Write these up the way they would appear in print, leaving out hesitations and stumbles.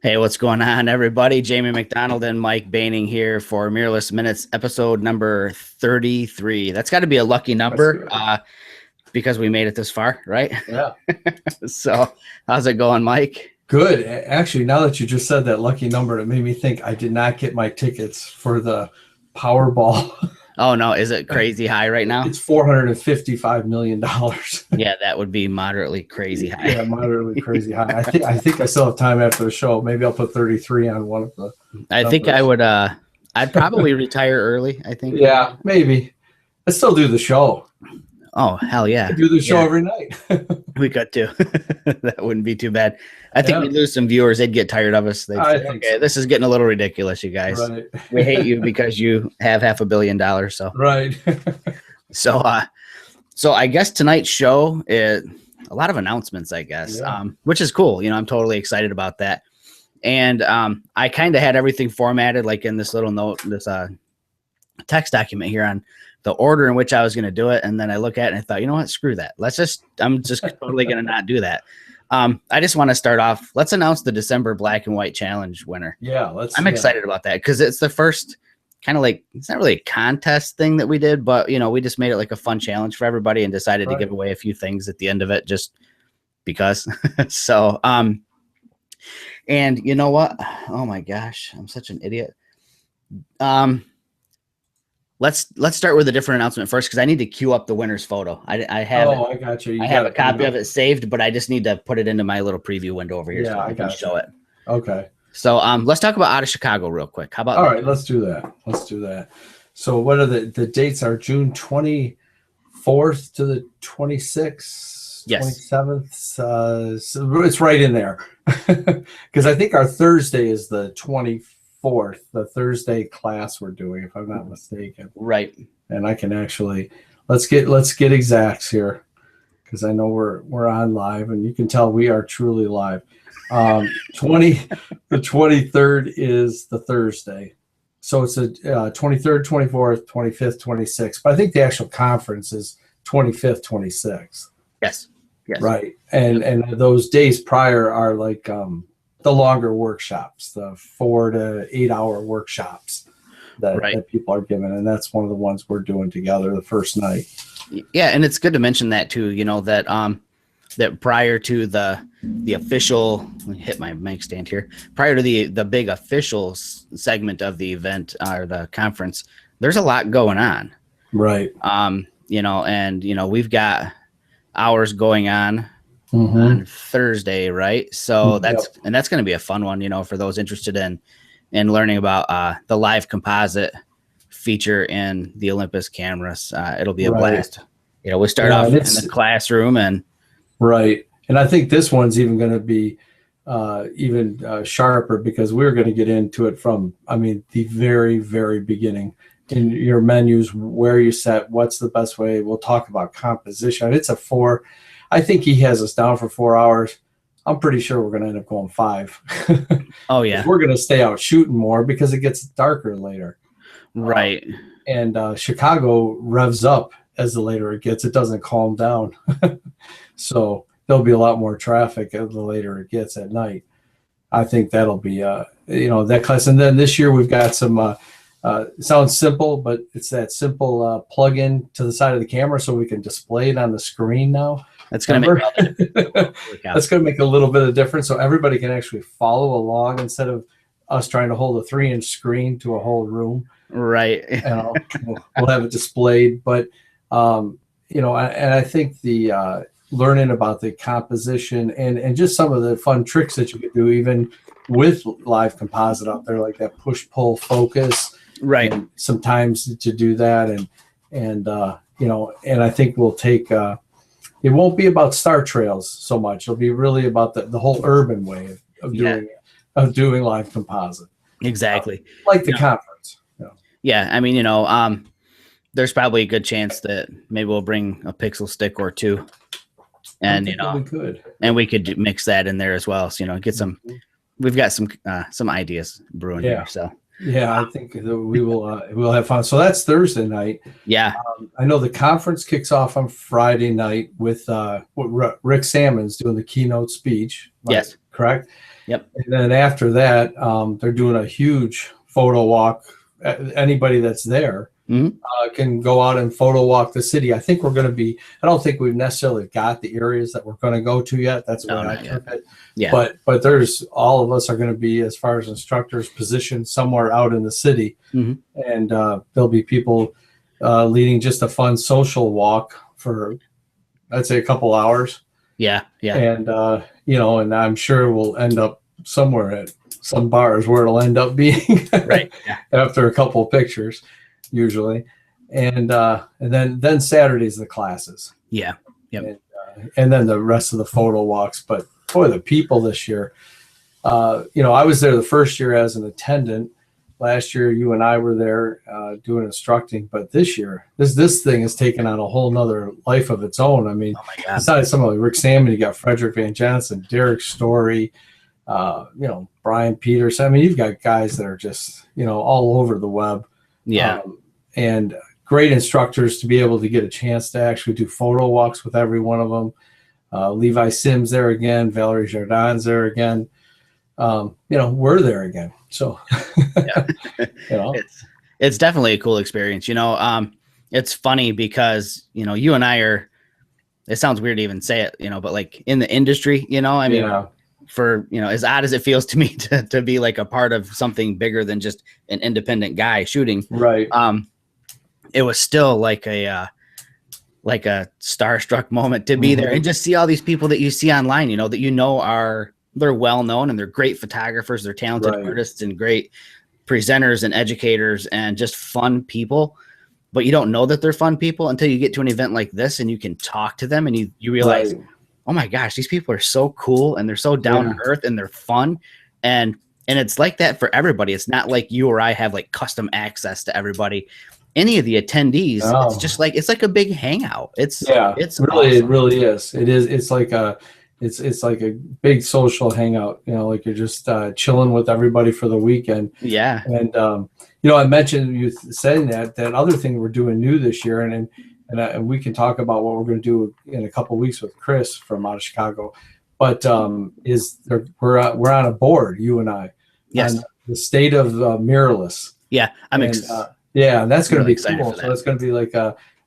Hey, what's going on, everybody? Jamie McDonald and Mike Baining here for Mirrorless Minutes, episode number 33. That's got to be a lucky number because we made it this far, right? Yeah. So, how's it going, Mike? Good. Actually, now that you just said that lucky number, it made me think I did not get my tickets for the Powerball. Oh, no. Is it crazy high right now? It's $455 million. Yeah, that would be moderately crazy high. Yeah, moderately crazy high. I think I still have time after the show. Maybe I'll put 33 on one of the I think I would, I'd probably retire early, I think. Yeah, maybe. I still do the show. Oh, hell yeah. I do the show every night. We could too. That wouldn't be too bad. I think we'd lose some viewers. They'd get tired of us. They'd say, okay, this is getting a little ridiculous, you guys. Right. We hate you because you have $500 million. So, right. So I guess tonight's show is a lot of announcements, I guess, which is cool. You know, I'm totally excited about that. And I kind of had everything formatted like in this little note, this text document here on the order in which I was going to do it. And then I look at it and I thought, you know what, screw that. I'm just totally going to not do that. I just want to start off. Let's announce the December Black and White Challenge winner. Yeah. I'm excited about that because it's the first kind of like, it's not really a contest thing that we did, but you know, we just made it like a fun challenge for everybody and decided to give away a few things at the end of it just because. So, and you know what? Oh my gosh, I'm such an idiot. Let's start with a different announcement first because I need to queue up the winner's photo. I have. Oh, I got you. I have a copy of it saved, but I just need to put it into my little preview window over here. Yeah, so I can show it. Okay. So let's talk about Out of Chicago real quick. How about All right, let's do that. Let's do that. So what are the dates are June 24th to the 26th, yes. 27th. So it's right in there. Because I think our Thursday is the 24th, the Thursday class we're doing, if I'm not mistaken. Right. And I can actually let's get exacts here because I know we're on live and you can tell we are truly live. The 23rd is the Thursday. So it's a 23rd, 24th, 25th, 26th. But I think the actual conference is 25th, 26th. Yes. Yes. Right. And those days prior are like the longer workshops, the 4 to 8 hour workshops that people are given. And that's one of the ones we're doing together the first night. Yeah. And it's good to mention that too, you know, that that prior to the official, let me hit my mic stand here, prior to the big official segment of the event or the conference, there's a lot going on. Right. You know, and you know, we've got hours going on Thursday, right? So that's going to be a fun one, you know, for those interested in learning about the live composite feature in the Olympus cameras. It'll be a blast. You know, we start off in the classroom and right. And I think this one's even going to be even sharper because we're going to get into it from, I mean, the very, very beginning in your menus, where you set, what's the best way. We'll talk about composition. It's I think he has us down for 4 hours. I'm pretty sure we're going to end up going 5. Oh, yeah. We're going to stay out shooting more because it gets darker later. Right. And Chicago revs up as the later it gets. It doesn't calm down. So there'll be a lot more traffic the later it gets at night. I think that'll be, that class. And then this year we've got some, sounds simple, but it's that simple plug-in to the side of the camera so we can display it on the screen now. That's going to make a little bit of difference so everybody can actually follow along instead of us trying to hold a 3-inch screen to a whole room. Right. We'll have it displayed. But, and I think the learning about the composition and just some of the fun tricks that you could do even with live composite out there, like that push-pull focus. Right. And sometimes to do that. And I think we'll take it won't be about star trails so much. It'll be really about the whole urban way of doing live composite. Exactly. Like the conference. Yeah. I mean, there's probably a good chance that maybe we'll bring a pixel stick or two. And we could mix that in there as well. So, get some, we've got some ideas brewing here. So yeah, I think we'll have fun. So that's Thursday night. Yeah. I know the conference kicks off on Friday night with Rick Salmon's doing the keynote speech. Yes. Correct. Yep. And then after that, they're doing a huge photo walk. Anybody that's there can go out and photo walk the city. I think we're going to be, I don't think we've necessarily got the areas that we're going to go to yet. That's where I took it. Yeah. But there's, all of us are going to be, as far as instructors, positioned somewhere out in the city. And there'll be people leading just a fun social walk for, I'd say, a couple hours. Yeah. And, and I'm sure we'll end up somewhere at some bars where it'll end up being right. Yeah. after a couple of pictures, usually. And then Saturday's the classes. Yeah. Yep. And then the rest of the photo walks. But boy, the people this year, I was there the first year as an attendant. Last year, you and I were there doing instructing, but this year, this thing has taken on a whole nother life of its own. I mean, besides some of Rick Salmon, you got Frederick Van Johnson, Derek Story, Brian Peterson. I mean, you've got guys that are just, all over the web. Yeah. And great instructors to be able to get a chance to actually do photo walks with every one of them. Levi Sims there again, Valerie Jardin's there again. We're there again. So, it's definitely a cool experience. It's funny because, you and I are, it sounds weird to even say it, but like in the industry, for, as odd as it feels to me to be like a part of something bigger than just an independent guy shooting. Right. It was still like a starstruck moment to be there and just see all these people that you see online, that they're well known and they're great photographers, they're talented artists and great presenters and educators and just fun people. But you don't know that they're fun people until you get to an event like this and you can talk to them and you realize, oh my gosh, these people are so cool and they're so down to earth and they're fun. And it's like that for everybody. It's not like you or I have like custom access to everybody. Any of the attendees, it's just like, it's like a big hangout. It's really, awesome. It really is. It is. It's like it's like a big social hangout, like you're just chilling with everybody for the weekend. Yeah. And, I mentioned you saying that other thing we're doing new this year, and we can talk about what we're going to do in a couple of weeks with Chris from out of Chicago, but we're on a board, you and I, on the State of Mirrorless. Yeah. I'm excited. And that's going to be cool. So that's going to be like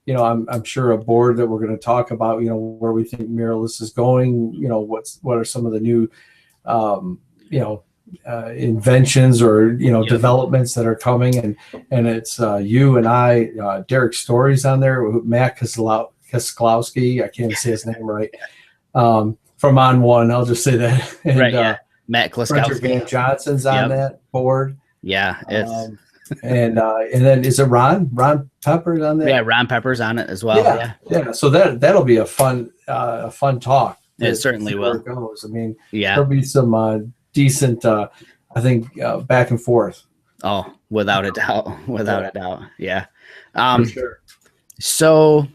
I'm sure a board that we're going to talk about, where we think mirrorless is going, what are some of the new, inventions or, developments that are coming. And it's you and I, Derek Story's on there, Matt Koslowski, I can't say his name right, from On One, I'll just say that. And, Matt Koslowski. Van Johnson's on that board. Yeah, it's... and then is it Ron Pepper's on there? Yeah, Ron Pepper's on it as well. Yeah. So that'll be a fun talk. It certainly will. It goes. I mean, there'll be some decent, I think, back and forth. Oh, without a doubt, a doubt. Yeah. For sure. So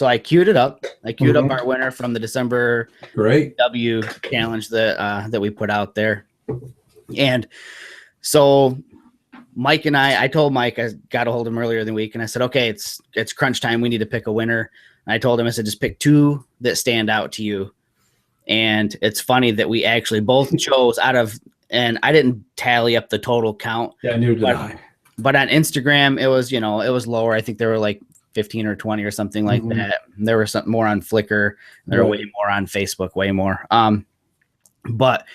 I queued it up. I queued up our winner from the December W challenge that we put out there, and so Mike and I told Mike, I got a hold of him earlier in the week and I said, okay, it's crunch time. We need to pick a winner. And I told him, I said, just pick two that stand out to you. And it's funny that we actually both chose and I didn't tally up the total count. Yeah, neither did I. But on Instagram, it was lower. I think there were like 15 or 20 or something like that. There was something more on Flickr. There were way more on Facebook, way more. But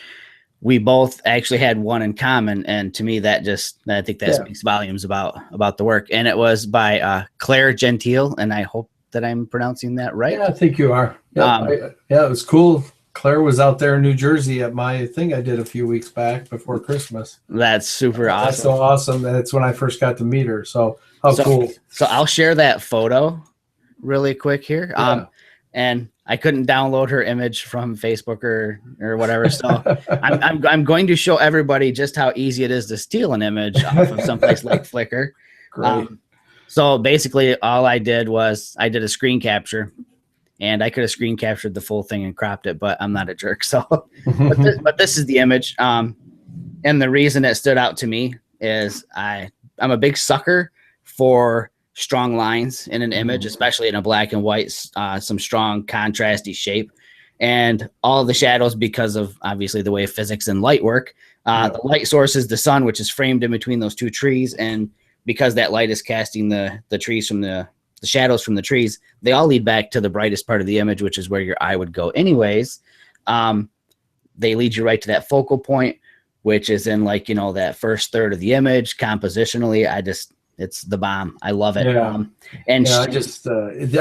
we both actually had one in common, and to me, I think that speaks volumes about the work. And it was by Claire Gentile, and I hope that I'm pronouncing that right. Yeah, I think you are. It was cool. Claire was out there in New Jersey at my thing I did a few weeks back before Christmas. That's super awesome. That's so awesome. That's when I first got to meet her. So cool. So I'll share that photo really quick here. And I couldn't download her image from Facebook or whatever. So I'm going to show everybody just how easy it is to steal an image off of someplace like Flickr. Great. So basically all I did was I did a screen capture, and I could have screen captured the full thing and cropped it, but I'm not a jerk. So, but this is the image. And the reason it stood out to me is I'm a big sucker for strong lines in an image, especially in a black and white, some strong contrasty shape. and all the shadows, because of obviously the way physics and light work. The light source is the sun, which is framed in between those two trees, and because that light is casting the trees from the shadows from the trees, they all lead back to the brightest part of the image, which is where your eye would go anyways. They lead you right to that focal point, which is in, like, you know, that first third of the image. Compositionally, it's the bomb. I love it. Yeah. I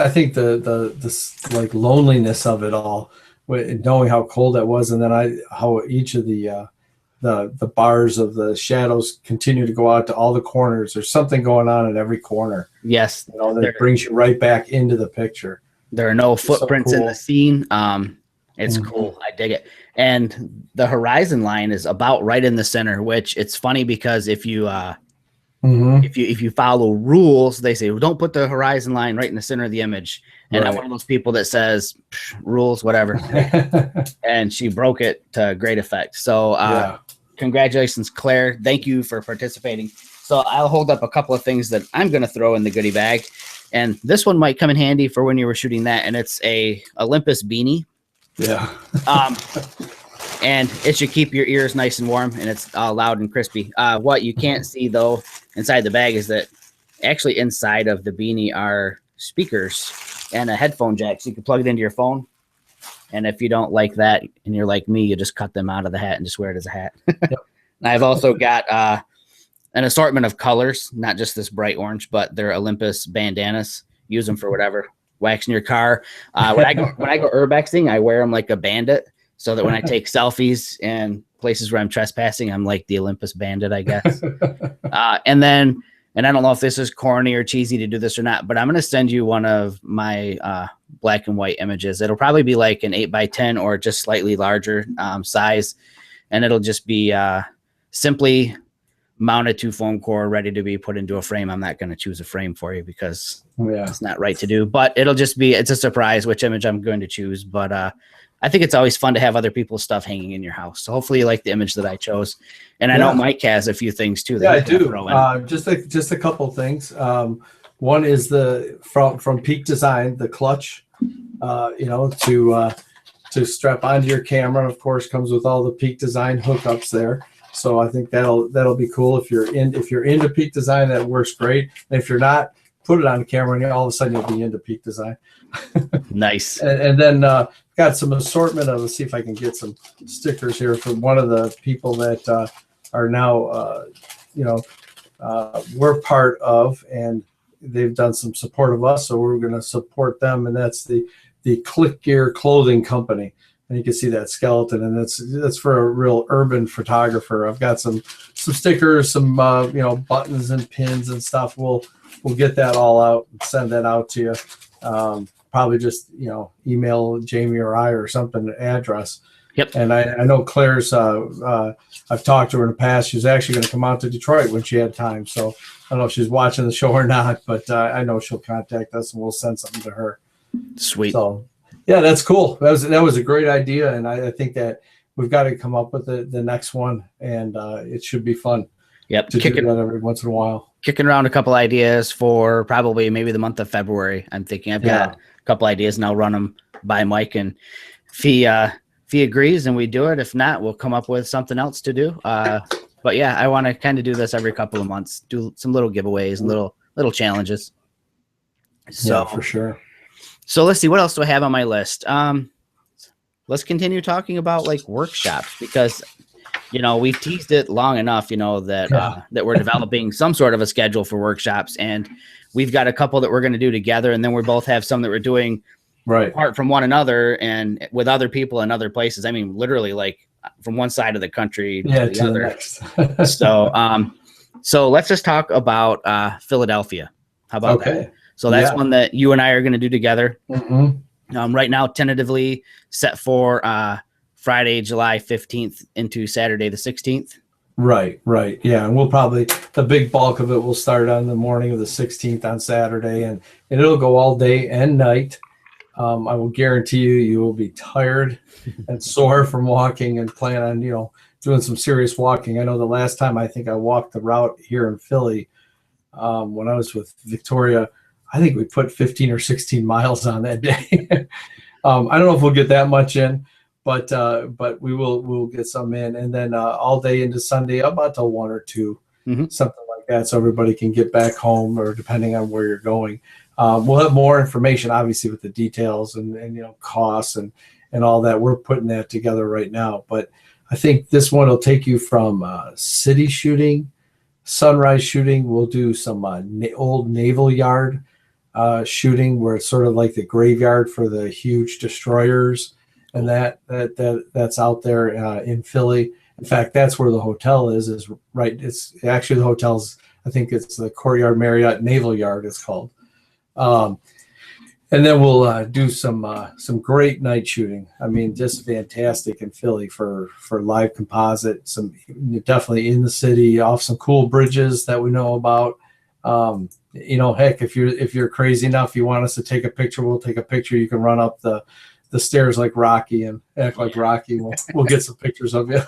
think the like loneliness of it all, knowing how cold that was, and then how each of the bars of the shadows continue to go out to all the corners. There's something going on at every corner. Yes. You know, that brings you right back into the picture. There are no footprints in the scene. It's cool. I dig it. And the horizon line is about right in the center, which it's funny because if you if you follow rules, they say, well, don't put the horizon line right in the center of the image. And I'm one of those people that says rules, whatever. And she broke it to great effect. So congratulations, Claire. Thank you for participating. So I'll hold up a couple of things that I'm going to throw in the goodie bag. And this one might come in handy for when you were shooting that. And it's a Olympus beanie. Yeah. And it should keep your ears nice and warm, and it's loud and crispy. What you can't see, though, inside the bag is that actually inside of the beanie are speakers and a headphone jack, so you can plug it into your phone. And if you don't like that and you're like me, you just cut them out of the hat and just wear it as a hat. And I've also got an assortment of colors, not just this bright orange, but they're Olympus bandanas. Use them for whatever. Waxing your car. When I go urbexing, I wear them like a bandit, so that when I take selfies in places where I'm trespassing, I'm like the Olympus bandit, I guess. And I don't know if this is corny or cheesy to do this or not, but I'm going to send you one of my black and white images. It'll probably be like an 8x10 or just slightly larger size. And it'll just be simply mounted to foam core, ready to be put into a frame. I'm not going to choose a frame for you because it's not right to do, but it's a surprise which image I'm going to choose. But I think it's always fun to have other people's stuff hanging in your house. So hopefully you like the image that I chose. And I know Mike has a few things too. Yeah, I do. Just a couple things. One is from Peak Design, the clutch, to strap onto your camera. Of course, comes with all the Peak Design hookups there. So I think that'll be cool. If you're into Peak Design, that works great. And if you're not, put it on the camera and all of a sudden you'll be into Peak Design. Nice. And then got some assortment of, let's see if I can get some stickers here from one of the people that are now, we're part of, and they've done some support of us. So we're going to support them. And that's the Click Gear Clothing Company. And you can see that skeleton, and that's for a real urban photographer. I've got some stickers, some buttons and pins and stuff. We'll get that all out and send that out to you. Probably just email Jamie or I or something address. Yep. And I know Claire's. I've talked to her in the past. She's actually going to come out to Detroit when she had time. So I don't know if she's watching the show or not, but I know she'll contact us and we'll send something to her. Sweet. So. Yeah, that's cool. That was a great idea, and I think that we've got to come up with the next one, and it should be fun. Yep, to do that every once in a while. Kicking around a couple ideas for probably maybe the month of February. I'm thinking I've got a couple ideas, and I'll run them by Mike, and if he agrees, and we do it. If not, we'll come up with something else to do. But yeah, I want to kind of do this every couple of months, do some little giveaways and little challenges. So yeah, for sure. So let's see, what else do I have on my list? Let's continue talking about like workshops, because, we've teased it long enough, that we're developing some sort of a schedule for workshops, and we've got a couple that we're going to do together. And then we both have some that we're doing apart from one another and with other people in other places. I mean, literally like from one side of the country to the other. So let's just talk about Philadelphia. How about that? So that's one that you and I are going to do together. Mm-hmm. Right now, tentatively set for Friday, July 15th into Saturday the 16th. Right. Yeah. And we'll probably, the big bulk of it will start on the morning of the 16th on Saturday, and it'll go all day and night. I will guarantee you will be tired and sore from walking, and plan on, doing some serious walking. I know the last time I think I walked the route here in Philly when I was with Victoria, I think we put 15 or 16 miles on that day. I don't know if we'll get that much in, but we'll get some in, and then all day into Sunday, about till 1 or 2, something like that, so everybody can get back home, or depending on where you're going. We'll have more information, obviously, with the details and costs and all that. We're putting that together right now, but I think this one will take you from city shooting, sunrise shooting. We'll do some old naval yard shooting, where it's sort of like the graveyard for the huge destroyers, and that's out there in Philly. In fact, that's where the hotel is right. It's actually the hotel's, I think it's the Courtyard Marriott Naval Yard, it's called. And then we'll do some great night shooting. I mean, just fantastic in Philly for live composite. Some definitely in the city, off some cool bridges that we know about. Heck, if you're crazy enough, you want us to take a picture, we'll take a picture. You can run up the stairs like Rocky and act like Rocky. We'll get some pictures of you.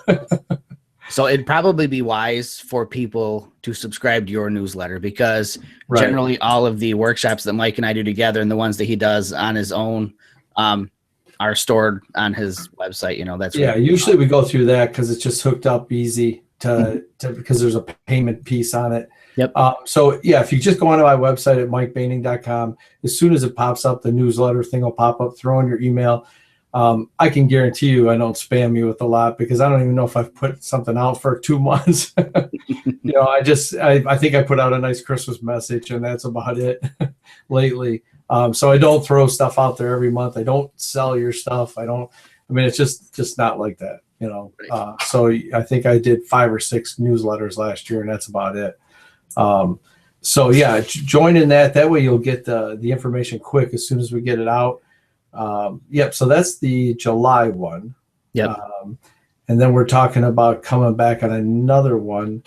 So it'd probably be wise for people to subscribe to your newsletter, because generally all of the workshops that Mike and I do together and the ones that he does on his own are stored on his website. That's usually we go through that because it's just hooked up easy to because there's a payment piece on it. Yep. So if you just go onto my website at mikebaining.com, as soon as it pops up, the newsletter thing will pop up. Throw in your email. I can guarantee you I don't spam you with a lot, because I don't even know if I've put something out for 2 months. I think I put out a nice Christmas message, and that's about it lately. So I don't throw stuff out there every month. I don't sell your stuff. It's just not like that, So I think I did 5 or 6 newsletters last year, and that's about it. Join in that. That way you'll get the information quick as soon as we get it out. So that's the July one. Yep. And then we're talking about coming back on another one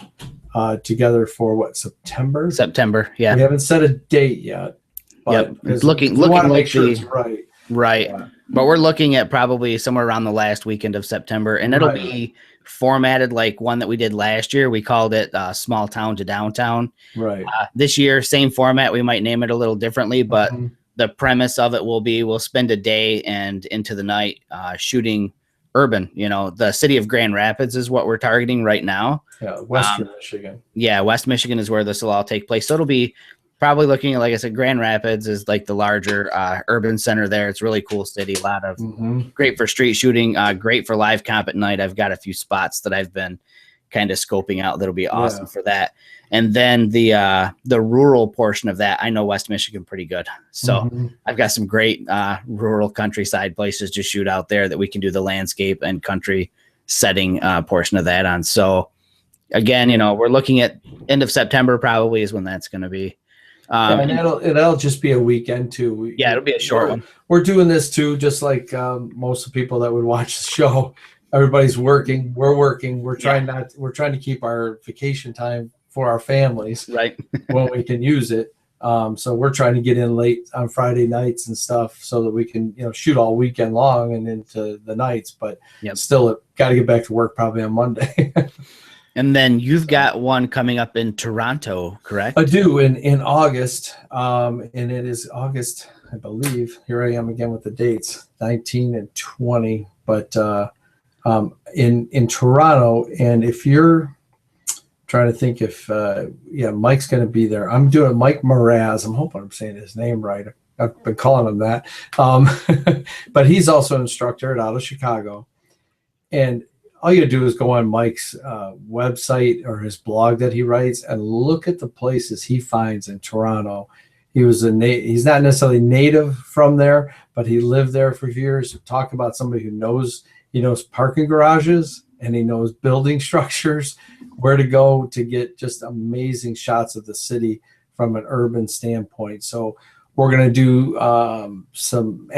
together for September? September, yeah. We haven't set a date yet. But it's looking like sure it's right. Right. Yeah. But we're looking at probably somewhere around the last weekend of September, and it'll be formatted like one that we did last year. We called it Small Town to Downtown. Right. This year, same format. We might name it a little differently, but the premise of it will be we'll spend a day and into the night shooting urban. The city of Grand Rapids is what we're targeting right now. Yeah, Western Michigan. Yeah, West Michigan is where this will all take place. So it'll be probably looking at, like I said, Grand Rapids is like the larger urban center there. It's a really cool city. A lot of great for street shooting, great for live comp at night. I've got a few spots that I've been kind of scoping out that'll be awesome for that. And then the rural portion of that, I know West Michigan pretty good. So I've got some great rural countryside places to shoot out there that we can do the landscape and country setting portion of that on. So again, we're looking at end of September probably is when that's going to be. And it'll just be a weekend too. It'll be a short one. We're doing this too, just like most of the people that would watch the show. Everybody's working. We're working. We're trying to keep our vacation time for our families, right? When we can use it. So we're trying to get in late on Friday nights and stuff so that we can, shoot all weekend long and into the nights. But still, got to get back to work probably on Monday. And then you've got one coming up in Toronto, correct? I do in August, and it is August, I believe. Here I am again with the dates, 19 and 20. But in Toronto, and if you're trying to think if Mike's going to be there. I'm doing Mike Mraz. I'm hoping I'm saying his name right. I've been calling him that. But he's also an instructor out of Chicago, and all you do is go on Mike's website or his blog that he writes and look at the places he finds in Toronto. He's not necessarily native from there, but he lived there for years. Talk about somebody who knows, he knows parking garages and he knows building structures, where to go to get just amazing shots of the city from an urban standpoint. So we're going to do some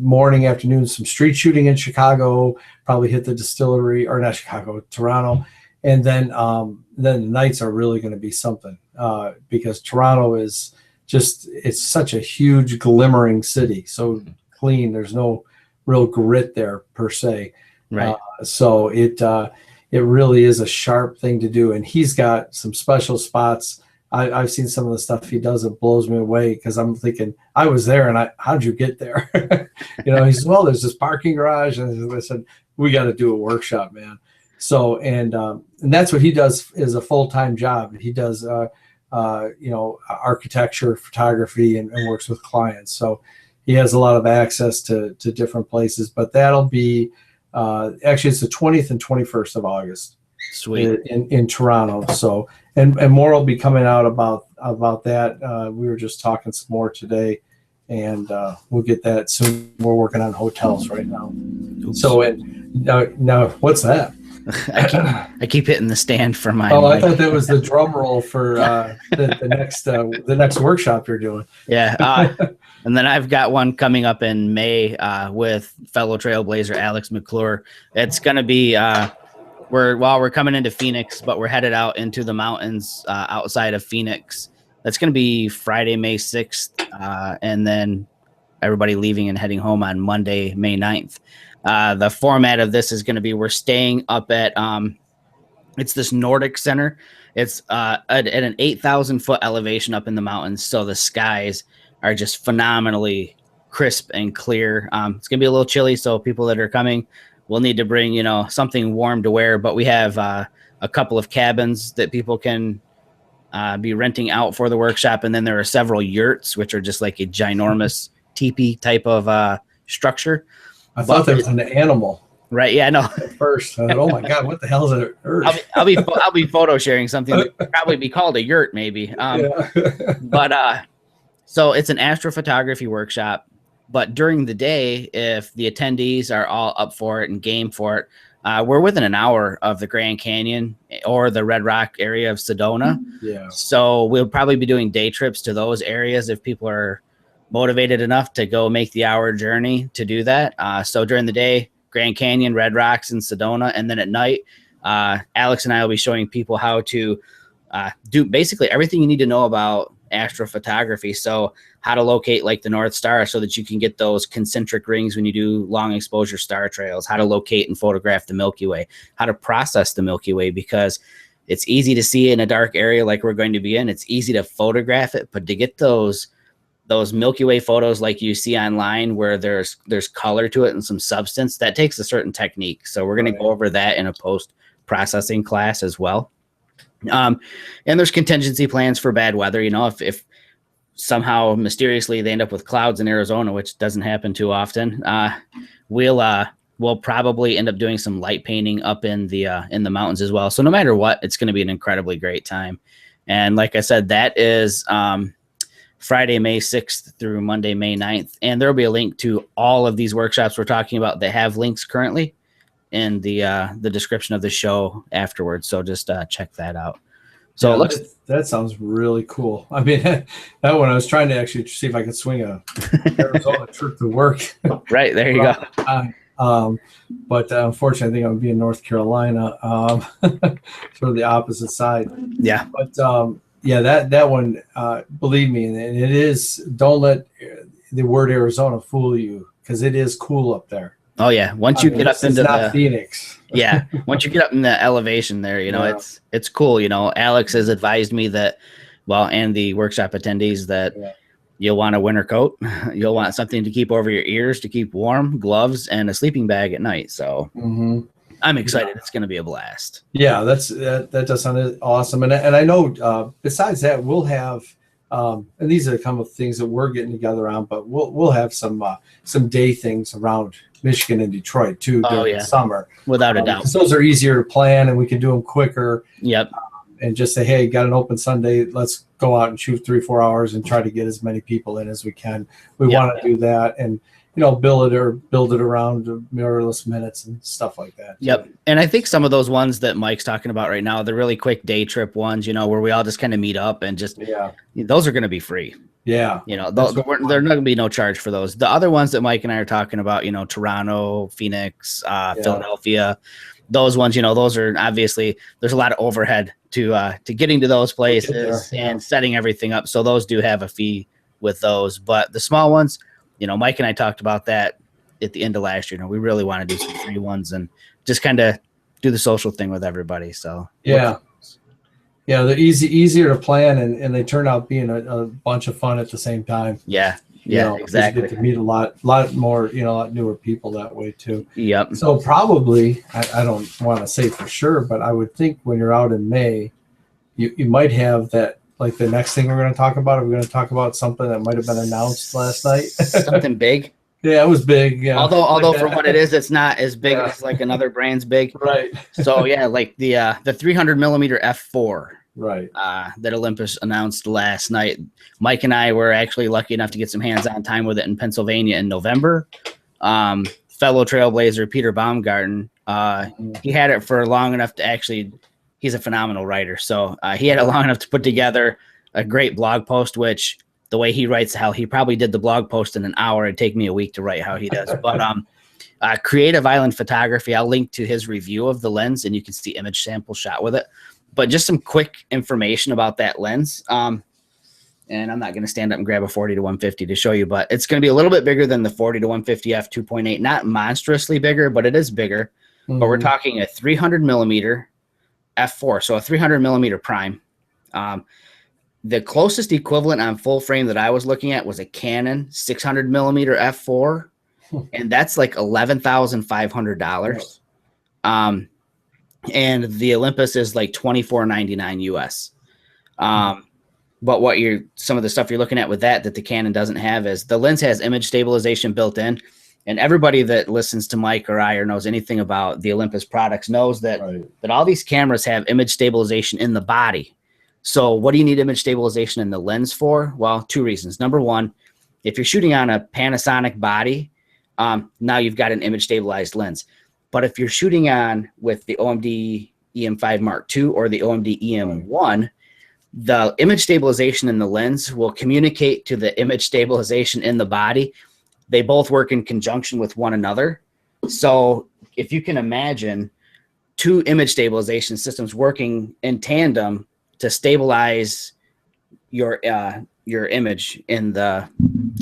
morning, afternoon, some street shooting in Chicago, probably hit the distillery, or not Chicago, Toronto. And then the nights are really going to be something because Toronto is it's such a huge glimmering city. So clean. There's no real grit there per se. Right. So it really is a sharp thing to do. And he's got some special spots I've seen some of the stuff he does. It blows me away because I'm thinking, I was there, and how'd you get there? He says, well, there's this parking garage, and I said, we got to do a workshop, man. So and that's what he does is a full-time job. He does architecture, photography, and works with clients. So he has a lot of access to different places. But that'll be actually it's the 20th and 21st of August. Sweet. In Toronto. So and more will be coming out about that. We were just talking some more today, and we'll get that soon. We're working on hotels right now. Oops. So now what's that? I keep hitting the stand for my. Oh, I thought that was the drum roll for the next workshop you're doing. Yeah, and then I've got one coming up in May with fellow trailblazer Alex McClure. It's going to be we're coming into Phoenix, but we're headed out into the mountains outside of Phoenix. That's going to be Friday, May 6th, and then everybody leaving and heading home on Monday, May 9th. The format of this is going to be we're staying up at it's this Nordic Center. It's at an 8,000 foot elevation up in the mountains, so the skies are just phenomenally crisp and clear. It's going to be a little chilly, so people that are coming will need to bring something warm to wear. But we have a couple of cabins that people can be renting out for the workshop, and then there are several yurts, which are just like a ginormous teepee type of structure. I thought that was an animal. Right? Yeah, no. At first, I thought, oh my God, what the hell is an yurt? I'll be photo sharing something that could probably be called a yurt, maybe. But so it's an astrophotography workshop. But during the day, if the attendees are all up for it and game for it, we're within an hour of the Grand Canyon or the Red Rock area of Sedona. Yeah. So we'll probably be doing day trips to those areas if people are motivated enough to go make the hour journey to do that. So during the day, Grand Canyon, Red Rocks, and Sedona. And then at night, Alex and I will be showing people how to do basically everything you need to know about astrophotography. So how to locate like the North Star so that you can get those concentric rings when you do long exposure star trails, how to locate and photograph the Milky Way, how to process the Milky Way, because it's easy to see in a dark area like we're going to be in. It's easy to photograph it, but to get those Milky Way photos like you see online where there's color to it and some substance, that takes a certain technique. So we're going to go over that in a post-processing class as well. And there's contingency plans for bad weather. If somehow mysteriously they end up with clouds in Arizona, which doesn't happen too often, we'll probably end up doing some light painting up in the mountains as well. So no matter what, it's going to be an incredibly great time. And like I said, that is Friday, May 6th through Monday, May 9th. And there'll be a link to all of these workshops we're talking about. They have links currently in the description of the show afterwards. So just check that out. So yeah, that sounds really cool. I mean, that one I was trying to actually see if I could swing a Arizona trip to work. Right, there you go. But unfortunately, I think I'm going to be in North Carolina, sort of the opposite side. Yeah. But yeah, that one, believe me, and it is, don't let the word Arizona fool you, because it is cool up there. Oh yeah, once you get up into the Phoenix. Yeah, once you get up in the elevation there, it's cool. Alex has advised me that, and the workshop attendees, that you'll want a winter coat, you'll want something to keep over your ears to keep warm, gloves, and a sleeping bag at night. So I'm excited. It's going to be a blast. Yeah, that does sound awesome. And I know besides that, we'll have. And these are kind of things that we're getting together on, but we'll have some day things around Michigan and Detroit too during the summer, without a doubt. Those are easier to plan and we can do them quicker. Yep. And just say, hey, got an open Sunday, let's go out and shoot 3-4 hours and try to get as many people in as we can. We want to do that and build it around Mirrorless Minutes and stuff like that. Yep. And I think some of those ones that Mike's talking about right now, the really quick day trip ones, where we all just kind of meet up and just those are going to be free. Yeah. There's not going to be no charge for those. The other ones that Mike and I are talking about, Toronto, Phoenix, Philadelphia, those ones, those are obviously, there's a lot of overhead to getting to those places and setting everything up. So those do have a fee with those, but the small ones, Mike and I talked about that at the end of last year. We really want to do some free ones and just kind of do the social thing with everybody. So Yeah, they're easier to plan, and they turn out being a bunch of fun at the same time. Yeah. You Yeah, know, exactly. You get to meet a lot more, a lot newer people that way too. Yep. So probably, I don't want to say for sure, but I would think when you're out in May, you might have that, like the next thing we're going to talk about. We're going to talk about something that might have been announced last night. Something big. Yeah, it was big. Yeah. Although for what it is, it's not as big Yeah. as like another brand's big. Right. So yeah, like the 300 millimeter f4. Right. That Olympus announced last night. Mike and I were actually lucky enough to get some hands-on time with it in Pennsylvania in November. Fellow trailblazer Peter Baumgarten, he had it for long enough to actually, he's a phenomenal writer. So he had it long enough to put together a great blog post, which the way he writes, how he probably did the blog post in an hour. It'd take me a week to write how he does. But Creative Island Photography, I'll link to his review of the lens, and you can see image sample shot with it. But just some quick information about that lens. And I'm not going to stand up and grab a 40 to 150 to show you, but it's going to be a little bit bigger than the 40 to 150 f2.8. Not monstrously bigger, but it is bigger. But we're talking a 300 millimeter f4, so a 300 millimeter prime. The closest equivalent on full frame that I was looking at was a Canon 600 millimeter f4, and that's like $11,500. And the Olympus is like $24.99 US. But some of the stuff you're looking at with that the Canon doesn't have is the lens has image stabilization built in. And everybody that listens to Mike or I or knows anything about the Olympus products knows that, that all these cameras have image stabilization in the body. So what do you need image stabilization in the lens for? Well, two reasons. Number one, if you're shooting on a Panasonic body, now you've got an image stabilized lens. But if you're shooting on with the OMD EM5 Mark II or the OMD EM1, the image stabilization in the lens will communicate to the image stabilization in the body. They both work in conjunction with one another. So if you can imagine two image stabilization systems working in tandem to stabilize your image to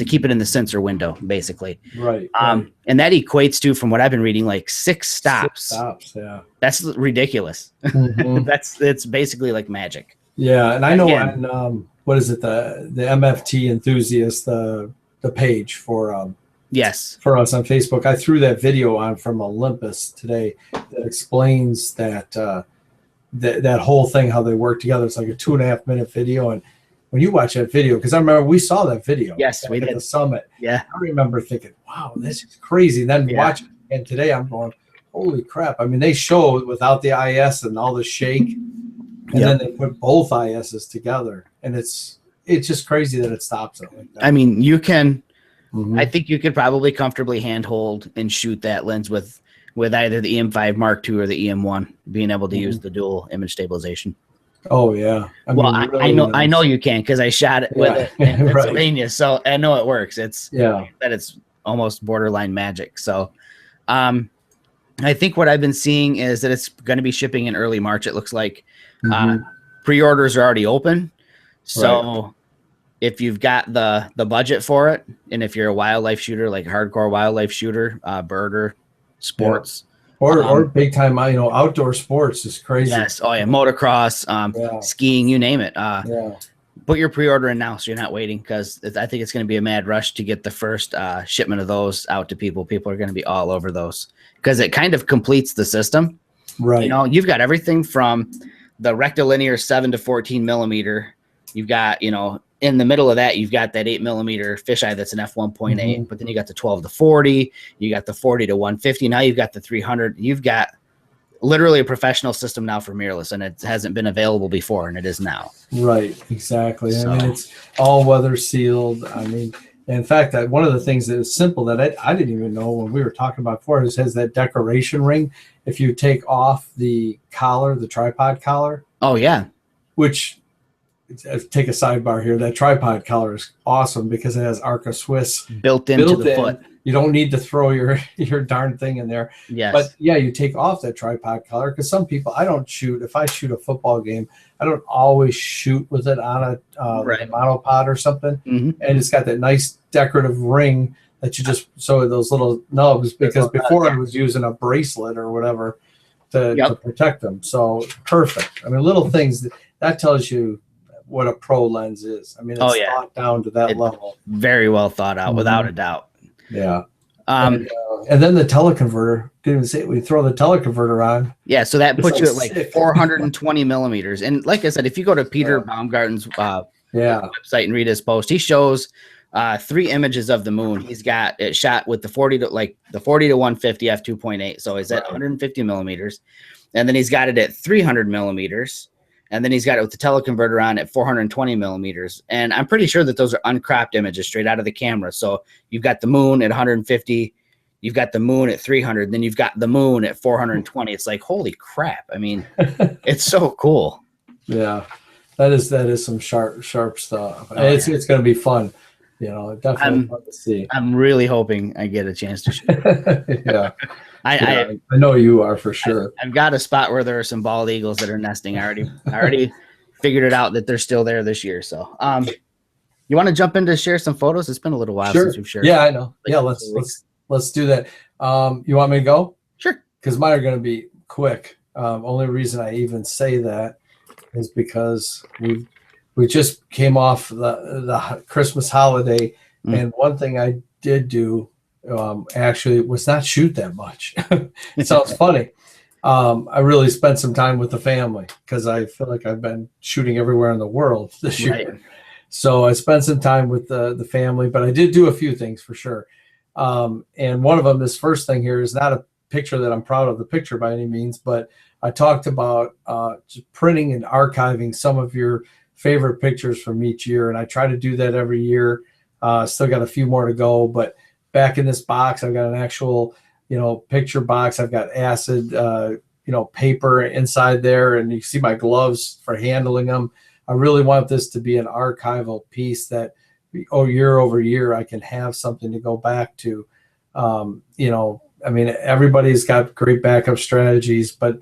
keep it in the sensor window, basically. Right. And that equates to, from what I've been reading, like 6 stops. 6 stops, yeah. That's ridiculous. It's basically like magic. Yeah, and I know on what is it, the MFT enthusiast, the page for yes, for us on Facebook, I threw that video on from Olympus today that explains that that whole thing, how they work together. It's like a 2.5 minute video, and when you watch that video, because I remember we saw that video. Yes, we did. At the summit. Yeah, I remember thinking, "Wow, this is crazy." And then watching, and today I'm going, "Holy crap!" I mean, they show without the IS and all the shake. And then they put both ISs together, and it's just crazy that it stops it like that. I mean, you can. I think you could probably comfortably handhold and shoot that lens with either the EM5 Mark II or the EM1, being able to use the dual image stabilization. Oh yeah. I know you can, because I shot it with it in Pennsylvania, so I know it works. It's it's almost borderline magic. So, I think what I've been seeing is that it's going to be shipping in early March. It looks like. Pre-orders are already open, so if you've got the budget for it, and if you're a wildlife shooter, like hardcore wildlife shooter, birder, sports, or big time, outdoor sports is crazy. Yes, motocross, skiing, you name it. Put your pre-order in now, so you're not waiting, because I think it's going to be a mad rush to get the first shipment of those out to people. People are going to be all over those, because it kind of completes the system. Right. You've got everything from the rectilinear 7 to 14 millimeter. You've got, in the middle of that, you've got that 8 millimeter fisheye that's an f1.8, but then you got the 12 to 40, you got the 40 to 150. Now you've got the 300. You've got literally a professional system now for mirrorless, and it hasn't been available before, and it is now. Right, exactly. So, I mean, it's all weather sealed. I mean, in fact, one of the things that is simple that I didn't even know when we were talking about before is has that decoration ring. If you take off the collar, the tripod collar. Oh yeah. Which, take a sidebar here. That tripod collar is awesome because it has Arca Swiss built into the foot. You don't need to throw your darn thing in there. Yes. But yeah, you take off that tripod collar, because some people, if I shoot a football game, I don't always shoot with it on a like a monopod or something. And it's got that nice decorative ring that you just sew those little nubs, because before I was using a bracelet or whatever to protect them. So perfect. I mean, little things that tells you what a pro lens is. I mean, it's thought down to that level. Very well thought out, without a doubt. Yeah. And then the teleconverter, didn't even say it, we throw the teleconverter on. Yeah, so that puts you at like 420 millimeters. And like I said, if you go to Peter Baumgarten's website and read his post, he shows 3 images of the moon. He's got it shot with the 40 to 150 f2.8. So it's at 150 millimeters. And then he's got it at 300 millimeters. And then he's got it with the teleconverter on at 420 millimeters. And I'm pretty sure that those are uncropped images straight out of the camera. So you've got the moon at 150, you've got the moon at 300, then you've got the moon at 420. It's like, holy crap. I mean, it's so cool. Yeah, that is some sharp stuff. It's going to be fun. You know, definitely fun to see. I'm really hoping I get a chance to shoot. Yeah. I know you are for sure. I've got a spot where there are some bald eagles that are nesting. I already figured it out that they're still there this year. So, you want to jump in to share some photos? It's been a little while since we've shared. Yeah, I know. Yeah, let's do that. You want me to go? Sure. Because mine are going to be quick. Only reason I even say that is because we just came off the Christmas holiday, and one thing I did do. Actually was not shoot that much. It sounds funny. I really spent some time with the family because I feel like I've been shooting everywhere in the world this year. So I spent some time with the family, but I did do a few things for sure. And one of them, this first thing here, is not a picture that I'm proud of the picture by any means, but I talked about just printing and archiving some of your favorite pictures from each year. And I try to do that every year. Still got a few more to go, but back in this box, I've got an actual, picture box. I've got acid, paper inside there, and you see my gloves for handling them. I really want this to be an archival piece that, year over year, I can have something to go back to. I mean, everybody's got great backup strategies, but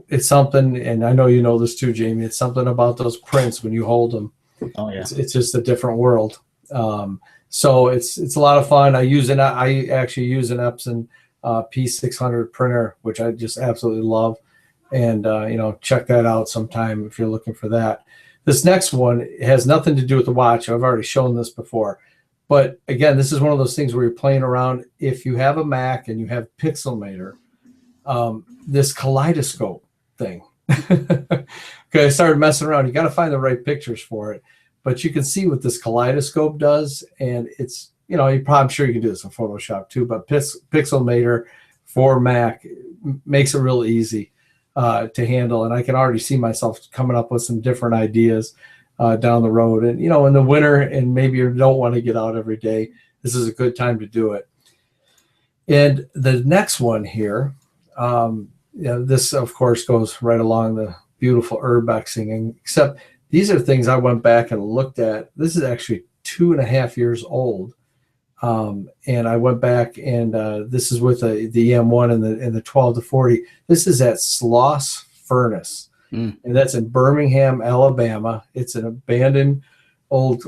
it's something, and I know you know this too, Jamie. It's something about those prints when you hold them. Oh yeah, it's just a different world. So it's a lot of fun. I actually use an Epson P600 printer, which I just absolutely love. And, check that out sometime if you're looking for that. This next one has nothing to do with the watch. I've already shown this before. But again, this is one of those things where you're playing around. If you have a Mac and you have Pixelmator, this kaleidoscope thing. Okay, I started messing around. You got to find the right pictures for it. But you can see what this kaleidoscope does, and it's, I'm sure you can do this in Photoshop too, but Pixelmator for Mac makes it real easy to handle. And I can already see myself coming up with some different ideas down the road. And, in the winter, and maybe you don't want to get out every day, this is a good time to do it. And the next one here, this, of course, goes right along the beautiful urbexing, except these are things I went back and looked at. This is actually 2.5 years old. And I went back and this is with the EM1 and the 12 to 40. This is at Sloss Furnace. And that's in Birmingham, Alabama. It's an abandoned old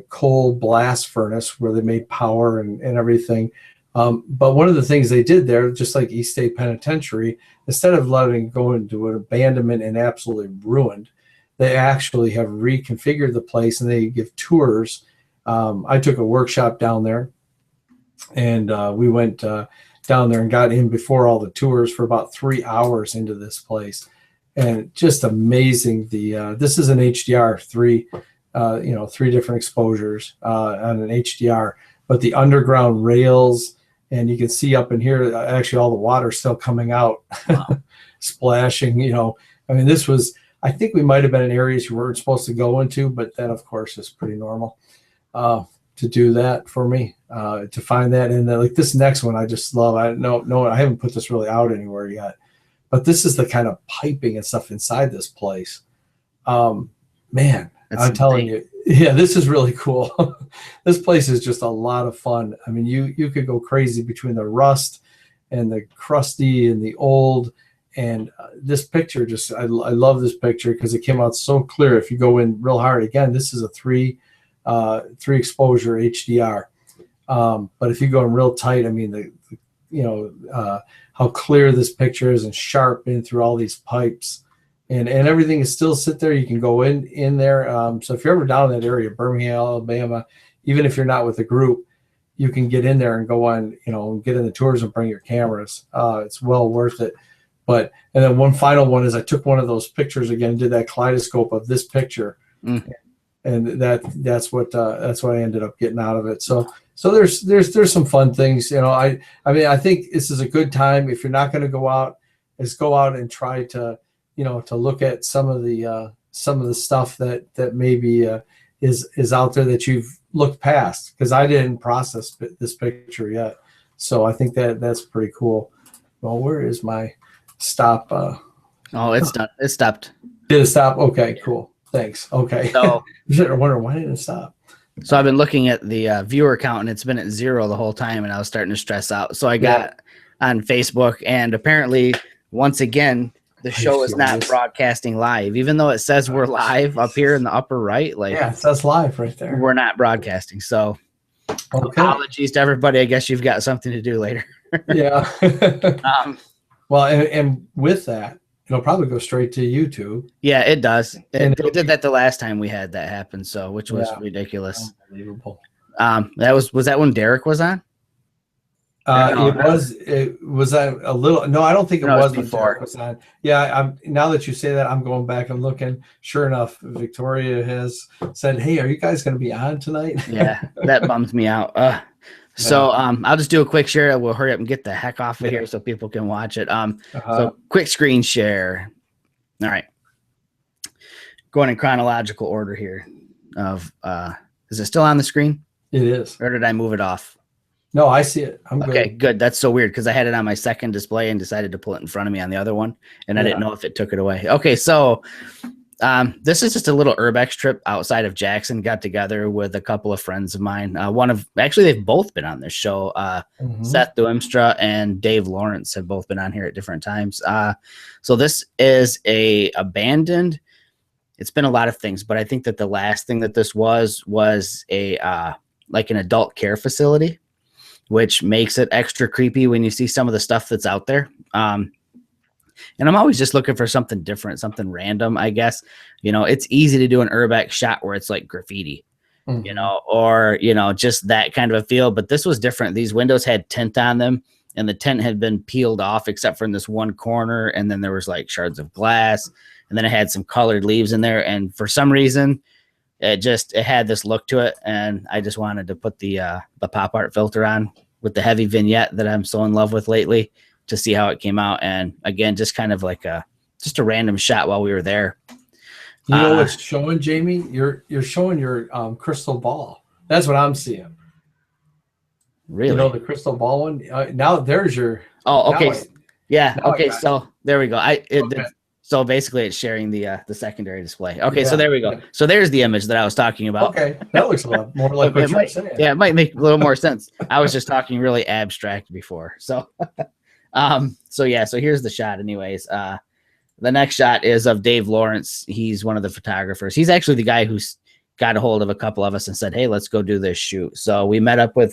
coal blast furnace where they made power and everything. But one of the things they did there, just like East State Penitentiary, instead of letting it go into an abandonment and absolutely ruined, they actually have reconfigured the place and they give tours. I took a workshop down there, and we went down there and got in before all the tours for about 3 hours into this place. And just amazing. This is an HDR, three different exposures on an HDR, but the underground rails, and you can see up in here, actually all the water still coming out, wow. Splashing, I mean, this was, I think we might've been in areas you weren't supposed to go into, but that of course is pretty normal to do that for me, to find that. And like this next one, I just love. I haven't put this really out anywhere yet, but this is the kind of piping and stuff inside this place. Man, I'm telling you, yeah, this is really cool. This place is just a lot of fun. I mean, you could go crazy between the rust and the crusty and the old. And this picture, just I love this picture because it came out so clear. If you go in real hard, again, this is a three exposure HDR. But if you go in real tight, I mean, how clear this picture is and sharp in through all these pipes. and everything is still sit there. You can go in there. So if you're ever down in that area, Birmingham, Alabama, even if you're not with a group, you can get in there and go on, get in the tours and bring your cameras. It's well worth it. And then one final one is I took one of those pictures again, did that kaleidoscope of this picture, and that's what I ended up getting out of it. So there's some fun things. I mean, I think this is a good time if you're not going to go out, is go out and try to to look at some of the stuff that maybe is out there that you've looked past, because I didn't process this picture yet. So I think that's pretty cool. Well, where is my stop? Oh, it's done. It stopped. Did it stop? Okay, cool. Thanks. Okay. So I wonder why didn't it stop? So I've been looking at the viewer count, and it's been at 0 the whole time, and I was starting to stress out. So I got on Facebook, and apparently, once again, the show is not broadcasting live, even though it says we're live up here in the upper right. Like, yeah, it says live right there. We're not broadcasting. So apologies to everybody. I guess you've got something to do later. Yeah. Well, and with that, it'll probably go straight to YouTube. Yeah, it does. It did that the last time we had that happen, so which was ridiculous. Unbelievable. Was that when Derek was on? It was a little. No, I don't think it was before. Derek was on. Yeah, now that you say that, I'm going back and looking. Sure enough, Victoria has said, "Hey, are you guys going to be on tonight?" Yeah, that bums me out. So I'll just do a quick share. We'll hurry up and get the heck off of here so people can watch it. So quick screen share. All right. Going in chronological order here. Is it still on the screen? It is. Or did I move it off? No, I see it. I'm okay, good. That's so weird because I had it on my second display and decided to pull it in front of me on the other one, and I didn't know if it took it away. Okay, so this is just a little urbex trip outside of Jackson. Got together with a couple of friends of mine. They've both been on this show. Seth Duemstra and Dave Lawrence have both been on here at different times. So this is a abandoned. It's been a lot of things, but I think that the last thing that this was a like an adult care facility, which makes it extra creepy when you see some of the stuff that's out there. And I'm always just looking for something different, something random, I guess. It's easy to do an urbex shot where it's like graffiti, or, just that kind of a feel. But this was different. These windows had tint on them, and the tint had been peeled off except for in this one corner. And then there was like shards of glass, and then it had some colored leaves in there. And for some reason, it had this look to it. And I just wanted to put the pop art filter on with the heavy vignette that I'm so in love with lately to see how it came out. And again, just kind of like just a random shot while we were there. You know what's showing, Jamie? You're showing your crystal ball. That's what I'm seeing. Really? The crystal ball one? Now there's your... Oh, okay. Okay, so there we go. So basically it's sharing the secondary display. Okay, so there we go. So there's the image that I was talking about. Okay, that looks a lot more like what you're saying. Yeah, it might make a little more sense. I was just talking really abstract before. So so here's the shot anyways. The next shot is of Dave Lawrence. He's one of the photographers. He's actually the guy who's got a hold of a couple of us and said, "Hey, let's go do this shoot." So we met up with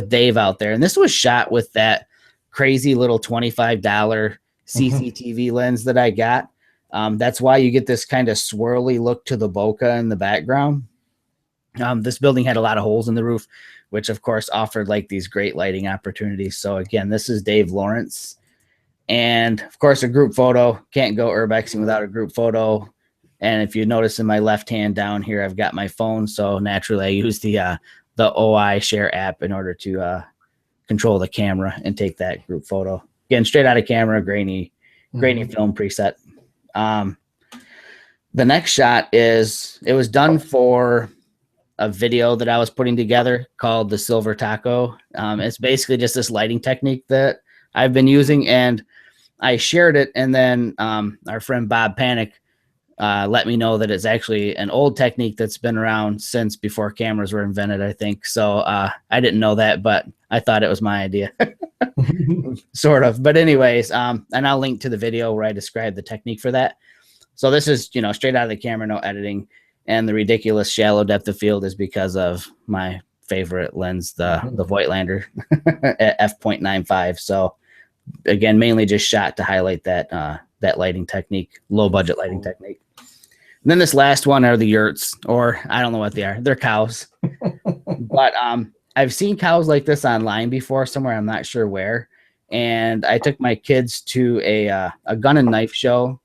Dave out there, and this was shot with that crazy little $25 CCTV lens that I got. That's why you get this kind of swirly look to the bokeh in the background. This building had a lot of holes in the roof, which of course offered like these great lighting opportunities. So again, this is Dave Lawrence. And of course, a group photo. Can't go urbexing without a group photo. And if you notice in my left hand down here, I've got my phone. So naturally I use the OI share app in order to control the camera and take that group photo. Again, straight out of camera, grainy film preset. The next shot it was done for a video that I was putting together called the Silver Taco. It's basically just this lighting technique that I've been using, and I shared it. And then our friend Bob Panic let me know that it's actually an old technique that's been around since before cameras were invented, I think. So I didn't know that, but I thought it was my idea. Sort of. But anyways, and I'll link to the video where I describe the technique for that. So this is, straight out of the camera, no editing. And the ridiculous shallow depth of field is because of my favorite lens, the Voigtlander at f.95. So again, mainly just shot to highlight that that lighting technique, low budget lighting technique. And then this last one are the yurts, or I don't know what they are. They're cows. But I've seen cows like this online before somewhere. I'm not sure where. And I took my kids to a gun and knife show,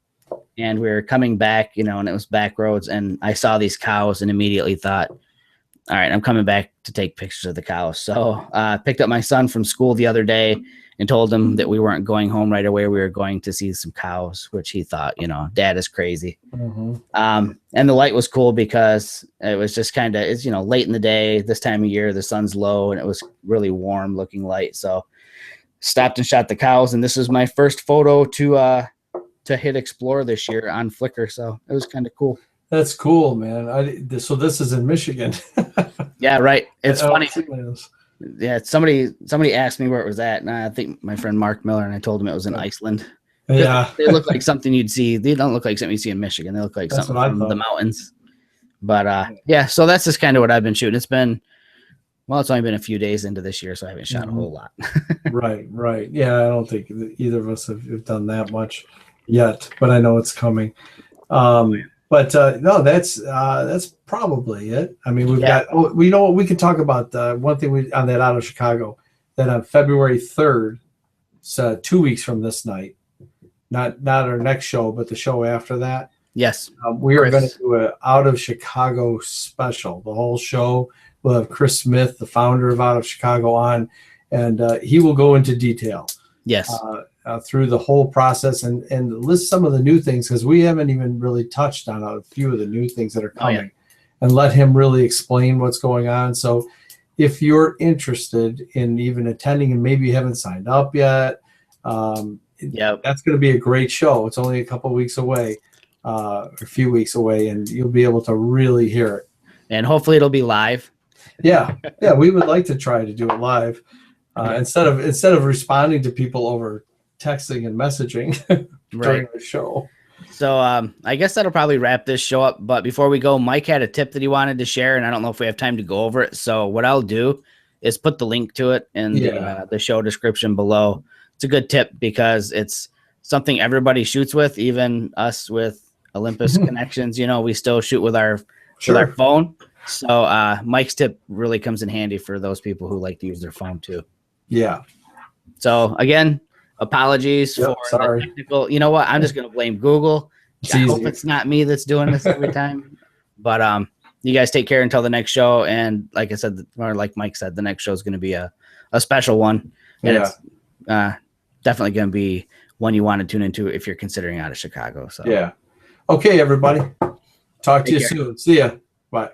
and we were coming back, you know, and it was back roads, and I saw these cows and immediately thought, all right, I'm coming back to take pictures of the cows. So I picked up my son from school the other day and told him that we weren't going home right away. We were going to see some cows, which he thought, you know, Dad is crazy. And the light was cool because it was just kind of, it's, you know, late in the day, this time of year, the sun's low, and it was really warm looking light. So stopped and shot the cows. And this is my first photo to hit Explore this year on Flickr. So it was kind of cool. That's cool, man. So this is in Michigan. Yeah, right. It's funny. Yeah, somebody asked me where it was at, and I think my friend Mark Miller, and I told him it was in Iceland. Yeah, they look like something you'd see. They don't look like something you see in Michigan. They look like something from the mountains. But yeah, so that's just kind of what I've been shooting. It's been, well, it's only been a few days into this year, so I haven't shot a whole lot. Right. Yeah, I don't think either of us have done that much yet, but I know it's coming. But no, that's probably it. I mean, we've got. Oh, you know what? We could talk about one thing on that out of Chicago. That on February 3rd, so 2 weeks from this night, not our next show, but the show after that. Yes, we are going to do an out of Chicago special. The whole show. We'll have Chris Smith, the founder of Out of Chicago, on, and he will go into detail. Yes. Through the whole process and list some of the new things, because we haven't even really touched on a few of the new things that are coming, and let him really explain what's going on. So if you're interested in even attending and maybe you haven't signed up yet, that's going to be a great show. It's only a couple of weeks away, a few weeks away, and you'll be able to really hear it. And hopefully it'll be live. Yeah, we would like to try to do it live instead of responding to people over texting and messaging during the show. So I guess that'll probably wrap this show up. But before we go, Mike had a tip that he wanted to share, and I don't know if we have time to go over it. So what I'll do is put the link to it in the show description below. It's a good tip because it's something everybody shoots with, even us with Olympus connections. You know, we still shoot with our phone. So Mike's tip really comes in handy for those people who like to use their phone too. Yeah. So again, apologies for the technical. You know what? I'm just going to blame Google. I hope it's not me that's doing this every time. But you guys take care until the next show. And like I said, or like Mike said, the next show is going to be a special one. And it's definitely going to be one you want to tune into if you're considering out of Chicago. So okay, everybody. Talk to you soon. See ya. Bye.